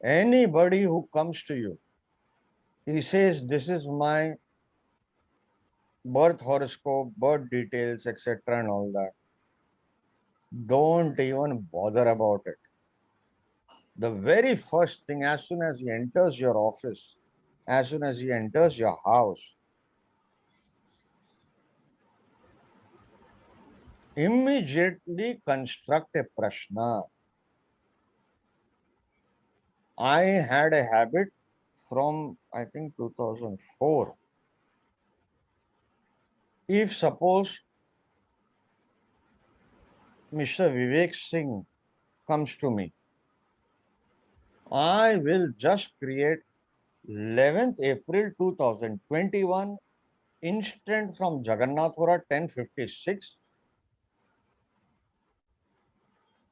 Anybody who comes to you, he says, this is my birth horoscope, birth details, etc. and all that. Don't even bother about it. The very first thing, as soon as he enters your office, as soon as he enters your house, immediately construct a prashna. I had a habit from, I think, 2004. If suppose Mr. Vivek Singh comes to me, I will just create 11th April 2021 instant from Jagannathpura 1056.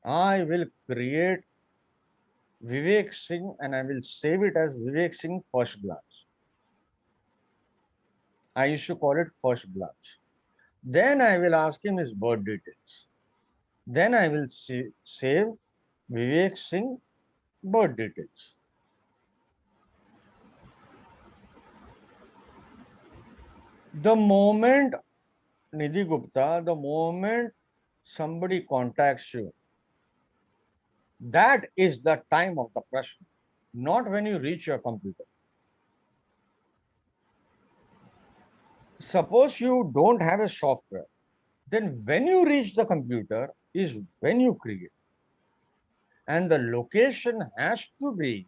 I will create Vivek Singh and I will save it as Vivek Singh first glance. I used to call it first glance. Then I will ask him his birth details. Then I will save Vivek Singh birth details. The moment, Nidhi Gupta, the moment somebody contacts you, that is the time of the Prashna, not when you reach your computer. Suppose you don't have a software, then when you reach the computer is when you create. And the location has to be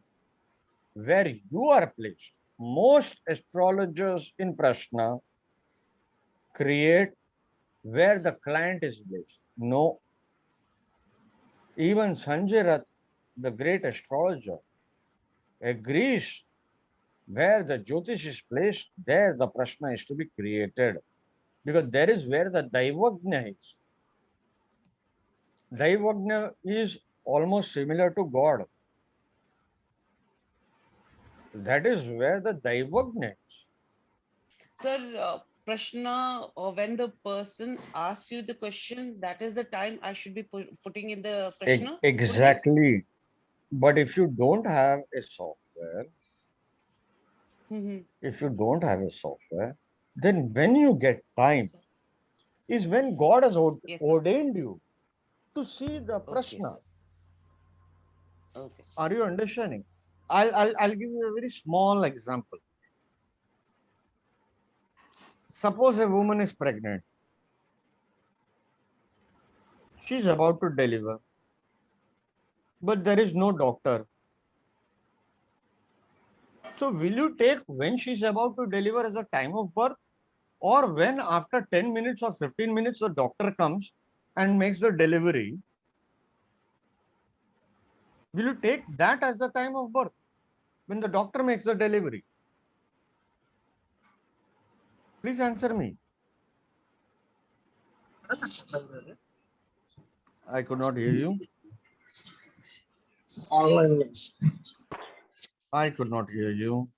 where you are placed. Most astrologers in Prashna create where the client is placed. No. Even Sanjay Rath, the great astrologer, agrees where the jyotish is placed, there the Prashna is to be created. Because there is where the Daivgya is. Daivgya is almost similar to God. That is where the Daivgya is. Sir, Prashna, when the person asks you the question, that is the time I should be putting in the Prashna? Would it be? Exactly. But if you don't have a software, Mhm. if you don't have a software, then when you get time Yes, sir. is when God has Yes, sir. ordained you to see the Okay, Prashna. sir. Okay, sir. Are you understanding? I'll give you a very small example. Suppose a woman is pregnant. She's about to deliver, but there is no doctor. So will you take when she's about to deliver as a time of birth, or when after 10 minutes or 15 minutes the doctor comes and makes the delivery? Will you take that as the time of birth when the doctor makes the delivery? Please answer me. I could not hear you. Online. I could not hear you.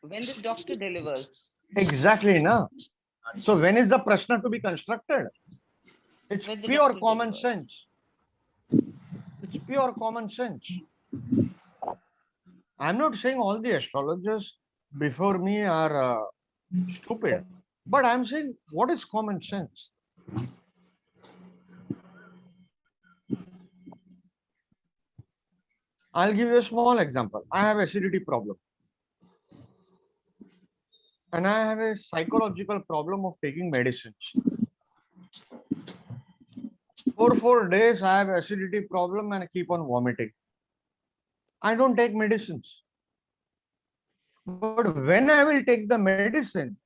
When the doctor delivers, Exactly, na. So when is the prashna to be constructed? It's when the pure doctor common delivers. sense. It's pure common sense. I'm not saying all the astrologers before me are stupid, but I'm saying what is common sense? I'll give you a small example. I have acidity problem and I have a psychological problem of taking medicines. For 4 days, I have acidity problem and I keep on vomiting. I don't take medicines. But when I will take the medicine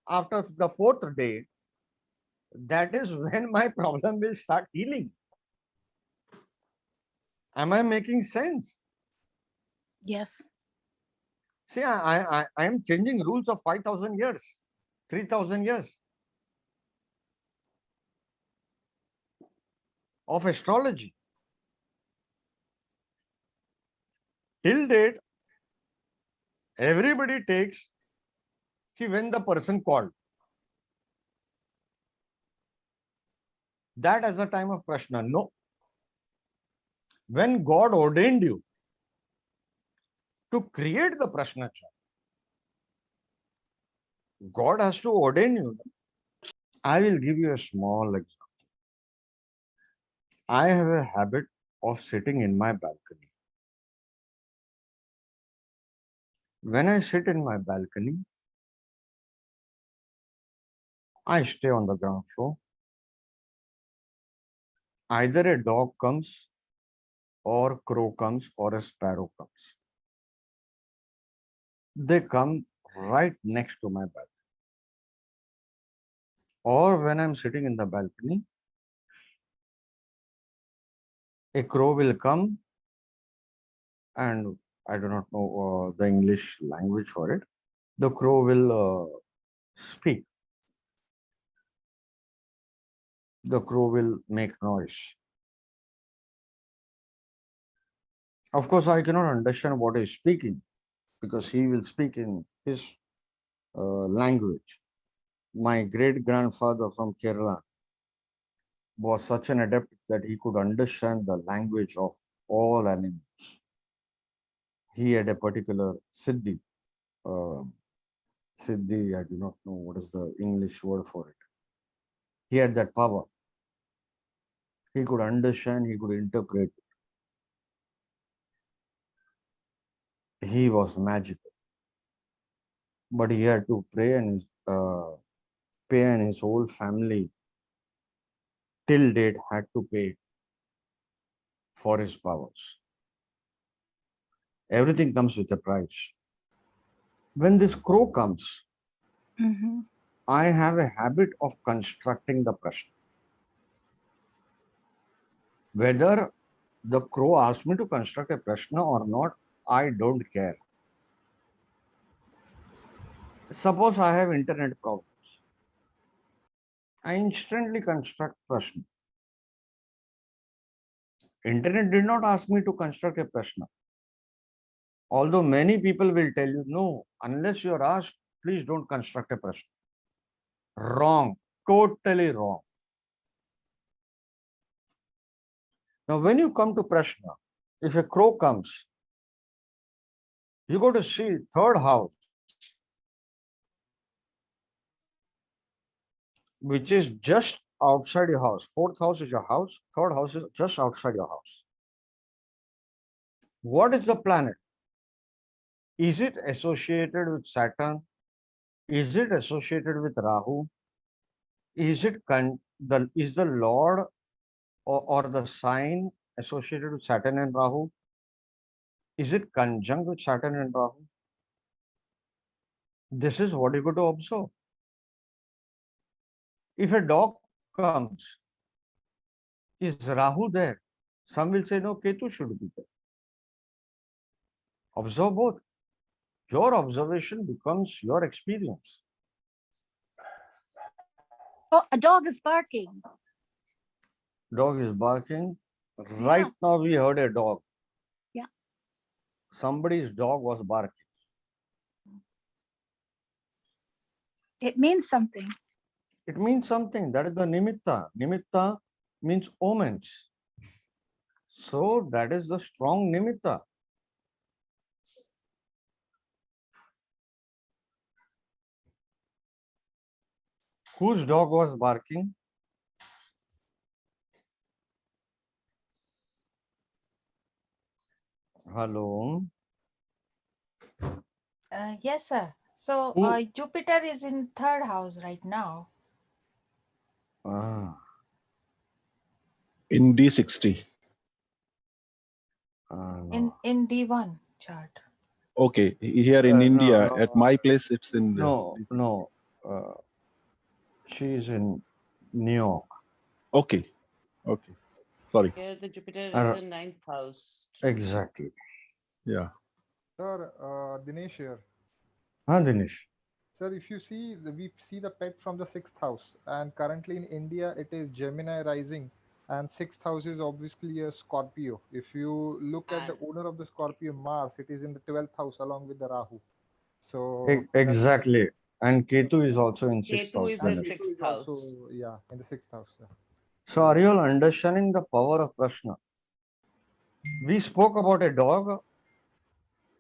after the fourth day, that is when my problem will start healing. Am I making sense? Yes. See, I am changing rules of 5,000 years, 3,000 years of astrology. Till date, everybody takes when the person called. That as a time of Prashna. No. When God ordained you, To create the Prashna Chart, God has to ordain you. I will give you a small example. I have a habit of sitting in my balcony. When I sit in my balcony, I stay on the ground floor. Either a dog comes, or crow comes, or a sparrow comes. They come right next to my balcony. Or when I'm sitting in the balcony, a crow will come, and I do not know the English language for it. The crow will speak. The crow will make noise. Of course, I cannot understand what he's speaking because he will speak in his language. My great grandfather from Kerala was such an adept that he could understand the language of all animals. He had a particular siddhi. Siddhi, I do not know what is the English word for it. He had that power. He could understand, he could interpret. He was magical. But he had to pray and pay, and his whole family till date had to pay for his powers. Everything comes with a price. When this crow comes, I have a habit of constructing the Prashna. Whether the crow asks me to construct a Prashna or not, I don't care. Suppose I have internet problems. I instantly construct Prashna. Internet did not ask me to construct a Prashna. Although many people will tell you, no, unless you are asked, please don't construct a Prashna. Wrong, totally wrong. Now, when you come to Prashna, if a crow comes, you go to see third house, which is just outside your house. Fourth house is your house, third house is just outside your house. What is the planet? Is it associated with Saturn? Is it associated with Rahu? Is it is the Lord or the sign associated with Saturn and Rahu? Is it conjunct with Saturn and Rahu? This is what you got to observe. If a dog comes, is Rahu there? Some will say, no, Ketu should be there. Observe both. Your observation becomes your experience. Oh, a dog is barking. Dog is barking. Right now we heard a dog. Yeah. Somebody's dog was barking. It means something. It means something. That is the nimitta. Nimitta means omens. So that is the strong nimitta. Whose dog was barking? Hello. Yes, sir. So Jupiter is in third house right now. In D60. No. In D1 chart. Okay, here in India, no, at my place, it's in no. She is in New York. Okay. Sorry. Here the Jupiter is in ninth house. Exactly. Yeah. Sir, Dinesh here. Dinesh. Sir, if you see, we see the pet from the sixth house, and currently in India, it is Gemini rising, and sixth house is obviously a Scorpio. If you look at the owner of the Scorpio, Mars, it is in the 12th house along with the Rahu. So Exactly. And Ketu is also in sixth Ketu house. is in sixth house. also, yeah, in the sixth house. Sir. So are you all understanding the power of Prashna? We spoke about a dog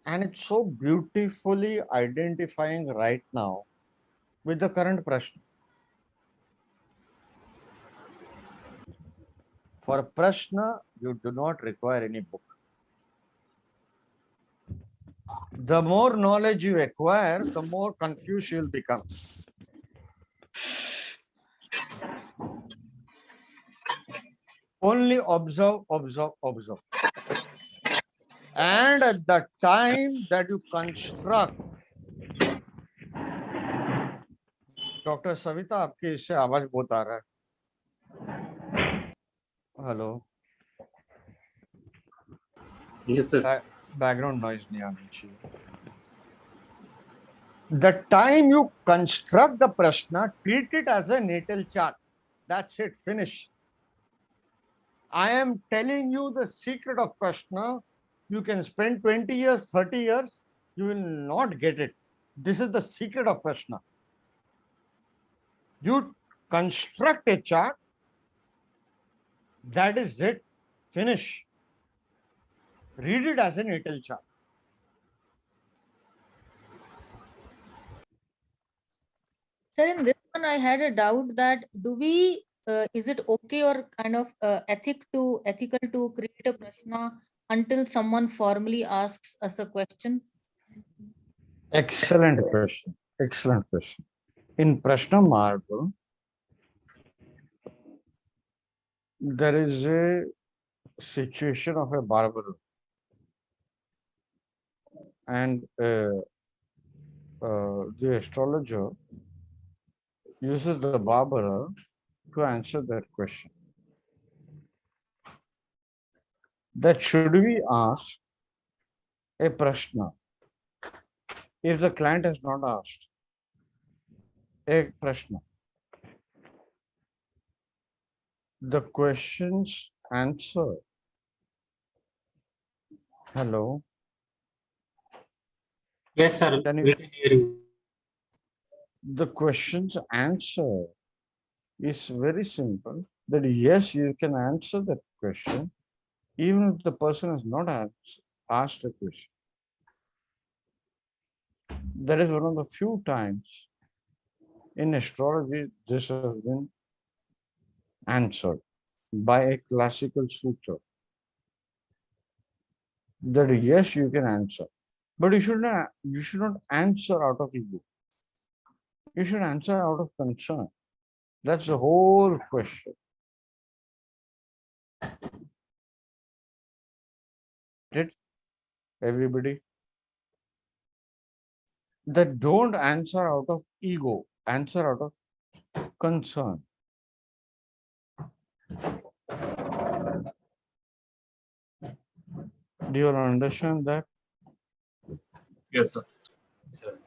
And it's so beautifully identifying right now with the current Prashna. For Prashna, you do not require any book. The more knowledge you acquire, the more confused you'll become. Only observe, observe, observe. And at the time that you construct, doctor Savita आपके इससे आवाज बहुत आ रहा है. Hello. Yes, sir. Background noise नहीं आनी चाहिए. The time you construct the prashna, treat it as a natal chart. That's it, finish. I am telling you the secret of prashna. You can spend 20 years, 30 years, you will not get it. This is the secret of prashna. You construct a chart, that is it, finish. Read it as a natal chart. Sir, in this one, I had a doubt that is it okay or kind of ethical to create a prashna until someone formally asks us a question? Excellent question. Excellent question. In Prashna Marga, there is a situation of a barber, and the astrologer uses the barber to answer that question. That should we ask a prashna if the client has not asked a prashna? The question's answer. Hello. Yes, sir. Can you- We can hear you. The question's answer is very simple. That yes, you can answer that question even if the person has not asked a question. That is one of the few times in astrology this has been answered by a classical sutra. That yes, you can answer, but you should not answer out of ego. You should answer out of concern. That's the whole question. Did everybody? That don't answer out of ego, answer out of concern. Do you understand that? Yes, sir. Sir.